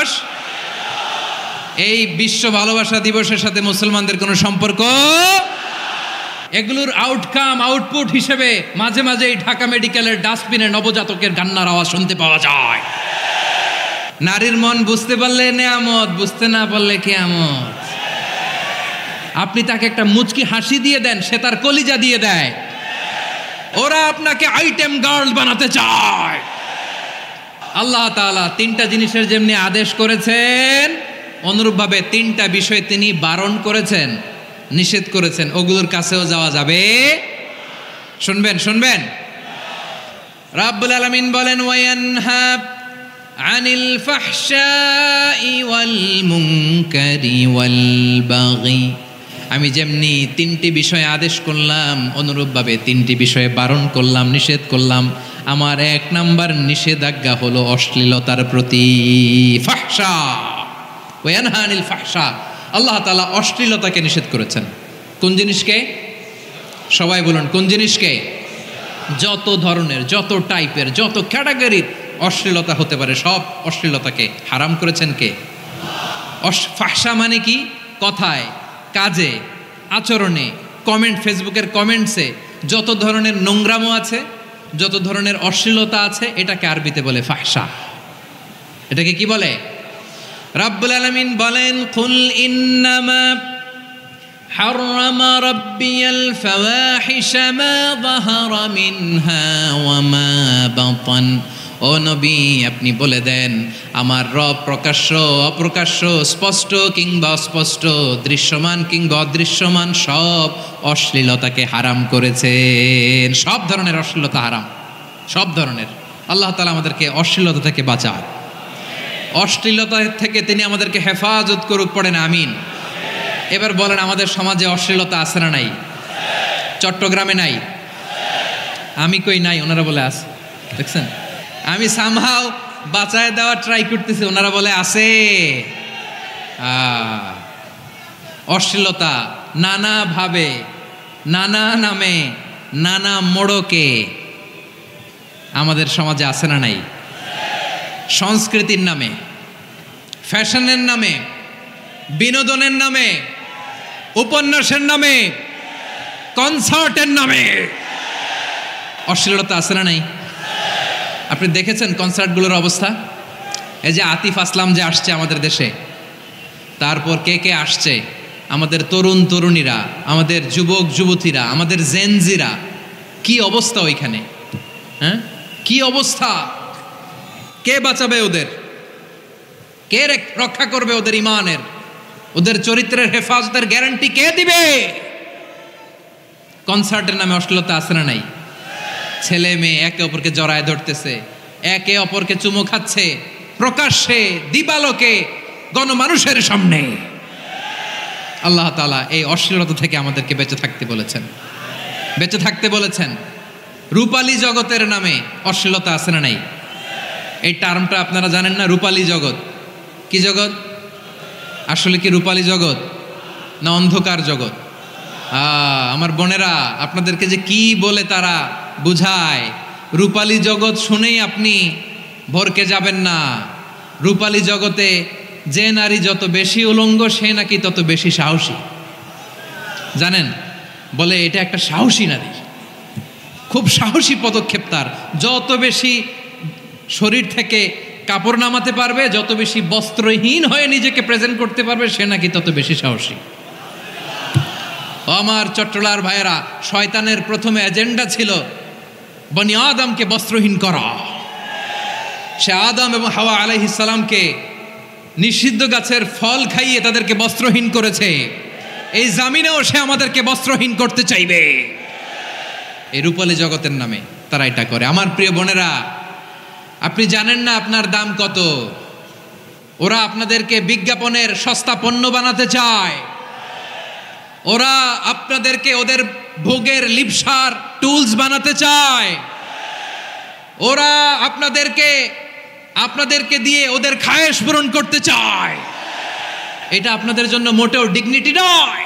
দিবস? এই বিশ্ব ভালোবাসা দিবসের সাথে মুসলমানদের কোনো সম্পর্ক? এগুলোর আউটপুট হিসেবে মাঝে মাঝে এই ঢাকা মেডিকেলের ডাস্টবিনে নবজাতকের কান্নার আওয়াজ শুনতে পাওয়া যায়। নারীর মন বুঝতে পারলে নেয়ামত, বুঝতে না পারলে কিয়ামত। আপনি তাকে একটা মুচকি হাসি দিয়ে দেন, সে তার কলিজা দিয়ে দেয়। ওরা আপনাকে আইটেম গার্ল বানাতে চায়। আল্লাহ তাআলা তিনটা জিনিসের যেমনি আদেশ করেছেন, অনুরূপভাবে তিনটা বিষয় তিনি বারণ করেছেন, নিষেধ করেছেন। ওগুলোর কাছেও যাওয়া যাবে। শুনবেন। রাব্বুল আলামিন বলেন, ওয়ায়ানহা আনিল ফাহশাই ওয়াল মুনকারি ওয়াল বাগি। আমি যেমনি তিনটি বিষয়ে আদেশ করলাম, অনুরূপভাবে তিনটি বিষয়ে বারণ করলাম, নিষেধ করলাম। আমার 1 নাম্বার নিষেধাজ্ঞা হলো অশ্লীলতার প্রতি। ফাহশা, ওয়ায়ানহা আনিল ফাহশা, আল্লাহ তাআলা অশ্লীলতাকে নিষেধ করেছেন। কোন জিনিসকে? সবাই বলুন, কোন জিনিসকে? যত ধরনের, যত টাইপের, যত ক্যাটাগরির অশ্লীলতা হতে পারে সব অশ্লীলতাকে হারাম করেছেন কে? ফাহশা মানে কি? কথায়, কাজে, আচরণে, ফেসবুকের কমেন্টসে যত ধরনের নোংরামো আছে, যত ধরনের অশ্লীলতা আছে, এটাকে আরবিতে বলে ফাহশা। এটাকে কি বলে? রাব্বুল আলামিন বলেন, কুল ইন্নামা হাররামা রাব্বিয়াল ফাওয়াহিশা মা যাহারা মিনহা ওয়া মা বাতান। ও নবী, আপনি বলে দেন, আমার রব প্রকাশ্য, অপ্রকাশ্য, স্পষ্ট কিংবা অস্পষ্ট, দৃশ্যমান কিংবা অদৃশ্যমান সব অশ্লীলতাকে হারাম করেছেন। সব ধরনের অশ্লীলতা হারাম, সব ধরনের। আল্লাহ তাআলা আমাদেরকে অশ্লীলতা থেকে বাঁচান, অশ্লীলতা থেকে তিনি আমাদেরকে হেফাজত করুক। পড়েন আমিন। এবার বলেন, আমাদের সমাজে অশ্লীলতা আছে না নাই? চট্টগ্রামে নাই? আমি কই নাই, ওনারা বলে আছে। দেখছেন, আমি সামহাও বাঁচায় দেওয়ার ট্রাই করতেছি, ওনারা বলে আছে। অশ্লীলতা নানাভাবে, নানা নামে, নানা মোড়কে আমাদের সমাজে আছে না নাই? সংস্কৃতির নামে, ফ্যাশনের নামে, বিনোদনের নামে, উপন্যাসের নামে, কনসার্টের নামে অশ্লীলতা আছে না নাই? আপনি দেখেছেন কনসার্টগুলোর অবস্থা? এই যে আতিফ আসলাম যে আসছে আমাদের দেশে, তারপর কে কে আসছে, আমাদের তরুণ তরুণীরা, আমাদের যুবক যুবতীরা, আমাদের জেনজিরা, কি অবস্থা ওইখানে? হ্যাঁ, কি অবস্থা? কে বাঁচাবে ওদের? কে রক্ষা করবে ওদের ইমানের, ওদের চরিত্রের হেফাজতের গ্যারান্টি কে দিবে? কনসার্টের নামে অশ্লীলতা আছে না নাই? ছেলে মেয়ে একে অপরকে জড়ায় ধরতেছে, একে অপরকে চুমু খাচ্ছে, প্রকাশ্যে, দিবালোকে, গণমানুষের সামনে। আল্লাহ তাআলা এই অশ্লীলতা থেকে আমাদেরকে বেঁচে থাকতে বলেছেন, বেঁচে থাকতে বলেছেন। রূপালী জগতের নামে অশ্লীলতা আছে না নাই? এই টার্মটা আপনারা জানেন না? রূপালী জগৎ কি জগৎ? আসলে কি রূপালী জগৎ না অন্ধকার জগৎ? আমার বোনেরা, আপনাদেরকে যে কি বলে তারা বুঝায়, রূপালী জগৎ শুনেই আপনি ভরকে যাবেন না। রূপালী জগতে যে নারী যত বেশি উলঙ্গ, সে নাকি তত বেশি সাহসী। জানেন, বলে এটা একটা সাহসী নারী, খুব সাহসী পদক্ষেপ তার। যত বেশি শরীর থেকে কাপড় নামাতে পারবে, যত বেশি বস্ত্রহীন হয়ে নিজেকে প্রেজেন্ট করতে পারবে, সে নাকি তত বেশি সাহসী। আমার চট্টলার ভাইয়েরা, শয়তানের প্রথম এজেন্ডা ছিল বনি আদমকে বস্ত্রহীন করা। সে আদম এবং হাওয়া আলাইহিস সালামকে নিষিদ্ধ গাছের ফল খাইয়ে তাদেরকে বস্ত্রহীন করেছে। এই জামিনেও সে আমাদেরকে বস্ত্রহীন করতে চাইবে। এই রূপালী জগতের নামে তারা এটা করে। আমার প্রিয় বোনেরা, আপনি জানেন না আপনার দাম কত। ওরা আপনাদেরকে বিজ্ঞাপনের সস্তা পণ্য বানাতে চায়। ওরা আপনাদেরকে ওদের ভোগের লিপসার টুলস বানাতে চায়। ওরা আপনাদেরকে দিয়ে ওদের খায়েশ পূরণ করতে চায়। এটা আপনাদের জন্য মোটেও ডিগনিটি নয়,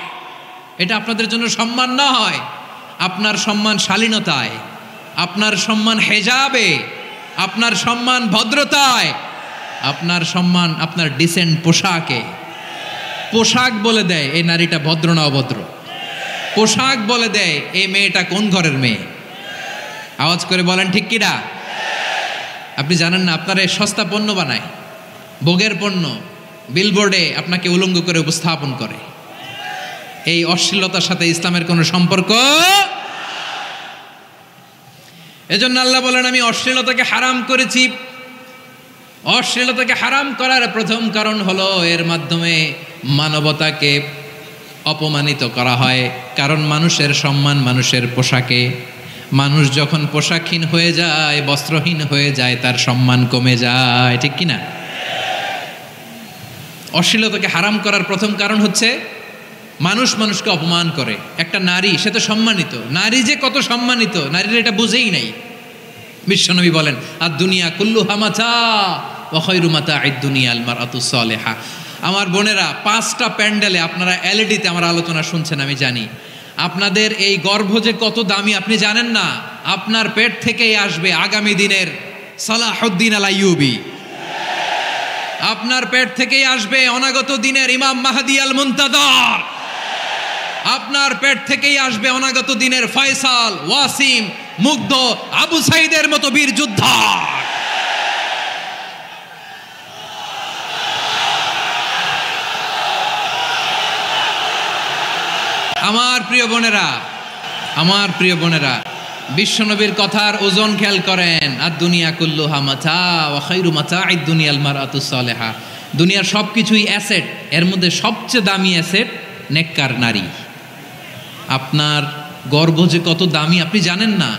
এটা আপনাদের জন্য সম্মান নয়। আপনার সম্মান শালীনতায়, আপনার সম্মান হেজাবে, আপনার সম্মান ভদ্রতায়, আপনার সম্মান আপনার ডিসেন্ট পোশাকে। পোশাক বলে দেয় এই নারীটা ভদ্র না অভদ্র। পোশাক বলে দেয় এই মেয়েটা কোন ঘরের মেয়ে। আওয়াজ করে বলেন ঠিক কিনা? আপনি জানেন না আপনারা সস্তা পণ্য বানায়, ভোগের পণ্য, বিলবোর্ডে আপনাকে উলঙ্গ করে উপস্থাপন করে। এই অশ্লীলতার সাথে ইসলামের কোনো সম্পর্ক। এজন্য আল্লাহ বলেন আমি অশ্লীলতাকে হারাম করেছি। অশ্লীলতাকে হারাম করার প্রথম কারণ হলো এর মাধ্যমে মানবতাকে অপমানিত করা হয়। কারণ মানুষের সম্মান মানুষের পোশাকে। মানুষ যখন পোশাকহীন হয়ে যায়, বস্ত্রহীন হয়ে যায়, তার সম্মান কমে যায়, ঠিক কিনা? অশ্লীলতাকে হারাম করার প্রথম কারণ হচ্ছে মানুষ মানুষকে অপমান করে। একটা নারী, সে তো সম্মানিত, নারী যে কত সম্মানিত নারীরা এটা বুঝেই নাই। বিশ্বনবী বলেন আর দুনিয়া কুল্লুহা মাতা ওয়া খায়রু মাতা'আদ দুনিয়া আল মারআতুস সালিহা। আমার বোনেরা, 5টা প্যান্ডেলে আপনারা এলইডিতে আমার আলোচনা শুনছেন, আমি জানি। আপনাদের এই গর্ভ যে কত দামি আপনি জানেন না। আপনার পেট থেকেই আসবে আগামী দিনের সালাহুদ্দিন আল আইয়ুবী। আপনার পেট থেকেই আসবে অনাগত দিনের ইমাম মাহদী আল মুনতাযর। আপনার পেট থেকেই আসবে অনাগত দিনের ফয়সাল, ওয়াসিম, মুগ্ধ, আবু সাইদের মতো বীর যোদ্ধা। আমার প্রিয় বোনেরা, আমার প্রিয় বোনেরা, বিশ্বনবীর কথার ওজন খেয়াল করেন। আর দুনিয়া কুল্লুহা মাতা ওয়া খায়রু মাতা'আদ দুনিয়া আল মারআতুস সালিহা। দুনিয়ার সবকিছুই অ্যাসেট, এর মধ্যে সবচেয়ে দামি অ্যাসেট নেককার নারী। আপনার গর্ভ যে কত দামি আপনি জানেন না।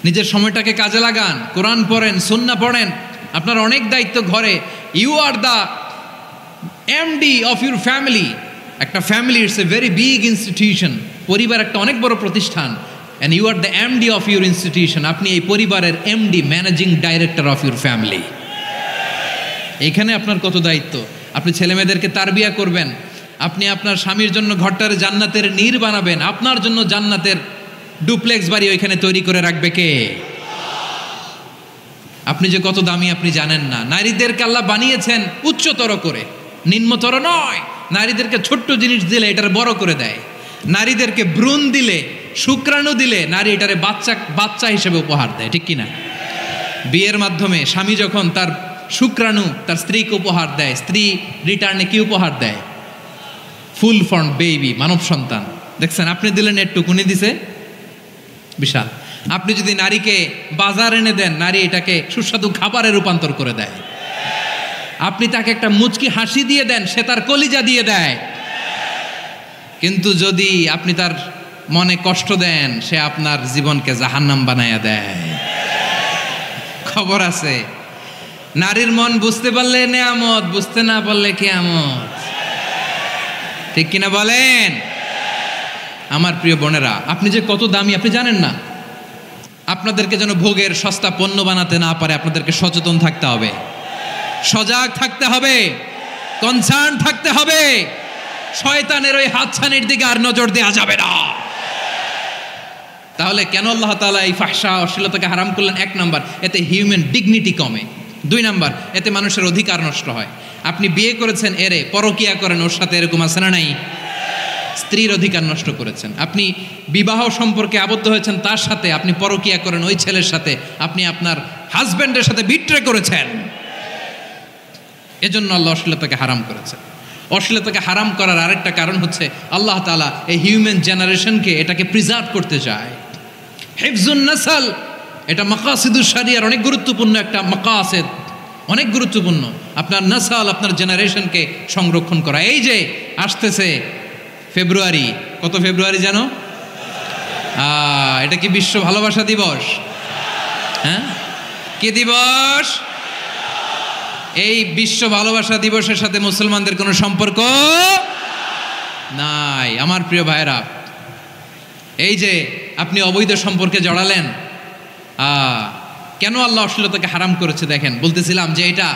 নিজের সময়টাকে কাজে লাগান, কোরআন পড়েন, সুন্নাহ পড়েন। আপনার অনেক দায়িত্ব ঘরে। You are the MD of your family. একটা family it's a very big institution. পরিবার একটা অনেক বড় প্রতিষ্ঠান। And you are the MD of your institution. আপনি এই পরিবারের MD, managing director of your family. এখানে আপনার কত দায়িত্ব। আপনি ছেলেমেয়েদেরকে তারবিয়া করবেন। আপনি আপনার স্বামীর জন্য ঘরটার জান্নাতের নীর বানাবেন। আপনার জন্য জান্নাতের ডুপ্লেক্স বাড়ি ওইখানে তৈরি করে রাখবে কে? আপনি যে কত দামি আপনি জানেন না। নারীদেরকে আল্লাহ বানিয়েছেন উচ্চতর করে, নিম্নতর নয়। নারীদেরকে ছোট্ট জিনিস দিলে এটার বড় করে দেয়। নারীদেরকে ভ্রূণ দিলে, শুক্রাণু দিলে নারী এটারে বাচ্চা হিসেবে উপহার দেয়, ঠিক কিনা? বিয়ের মাধ্যমে স্বামী যখন তার শুক্রাণু তার স্ত্রীকে উপহার দেয়, স্ত্রী রিটার্নে কি উপহার দেয়? ফুল ফর্ম বেবি, মানব সন্তান। দেখছেন, আপনি দিলেন একটু, কুনি দিছে বিশাল। আপনি যদি নারীকে বাজার এনে দেন, নারী এটাকে সুস্বাদু খাবারে রূপান্তর করে দেয়। আপনি তাকে একটা মুচকি হাসি দিয়ে দেন, সে তার কলিজা দিয়ে দেয়। কিন্তু যদি আপনি তার মনে কষ্ট দেন, সে আপনার জীবনকে জাহান্নাম বানায়া দেয়। খবর আছে, নারীর মন বুঝতে পারলে নেয়ামত, বুঝতে না পারলে কিয়ামত, ঠিক কিনা বলেন? আমার প্রিয় বোনেরা, আপনি যে কত দামি আপনি জানেন না। আপনাদেরকে যেন ভোগের সস্তা পণ্য বানাতে না পারে, আপনাদেরকে সচেতন থাকতে হবে, সজাগ থাকতে হবে, কনসার্ন থাকতে হবে। শয়তানের ওই হাতছানির দিকে আর নজর দেওয়া যাবে না। তাহলে কেন আল্লাহ তাআলা এই ফাহশা, অশ্লীলতাকে হারাম করলেন? 1 নাম্বার, এতে হিউম্যান ডিগনিটি কমে। 2 নাম্বার, এতে মানুষের অধিকার নষ্ট হয়। আপনি বিয়ে করেছেন, এরে পরকিয়া করেন, ওর সাথে এরকম আছে না নাই? স্ত্রীর অধিকার নষ্ট করেছেন। আপনি বিবাহ সম্পর্কে আবদ্ধ হয়েছেন তার সাথে, আপনি পরকিয়া করেন ওই ছেলের সাথে, আপনি আপনার হাজব্যান্ডের সাথে বিট্রে করেছেন। এজন্য আল্লাহ অশ্লীলতাকে হারাম করেছেন। অশ্লীলতাকে হারাম করার আরেকটা কারণ হচ্ছে আল্লাহ তাআলা এই হিউম্যান জেনারেশনকে এটাকে প্রিজার্ভ করতে চায়। হিফজুন নাসল, এটা মাকাসিদুশ শরিয়ার অনেক গুরুত্বপূর্ণ একটা মাকাসিদ, অনেক গুরুত্বপূর্ণ। আপনার নাসল, আপনার জেনারেশনকে সংরক্ষণ করা। এই যে আসতেছে ফেব্রুয়ারি, কত ফেব্রুয়ারি জানো? এটা কি বিশ্ব ভালোবাসা দিবস? হ্যাঁ, কি দিবস? এই বিশ্ব ভালোবাসা দিবসের সাথে মুসলমানদের কোনো সম্পর্ক নাই। আমার প্রিয় ভাইরা, এই যে আপনি অবৈধ সম্পর্কে জড়ালেন, কেন আল্লাহ অশ্লীলতাকে হারাম করেছে দেখেন। বলতেছিলাম যে এটা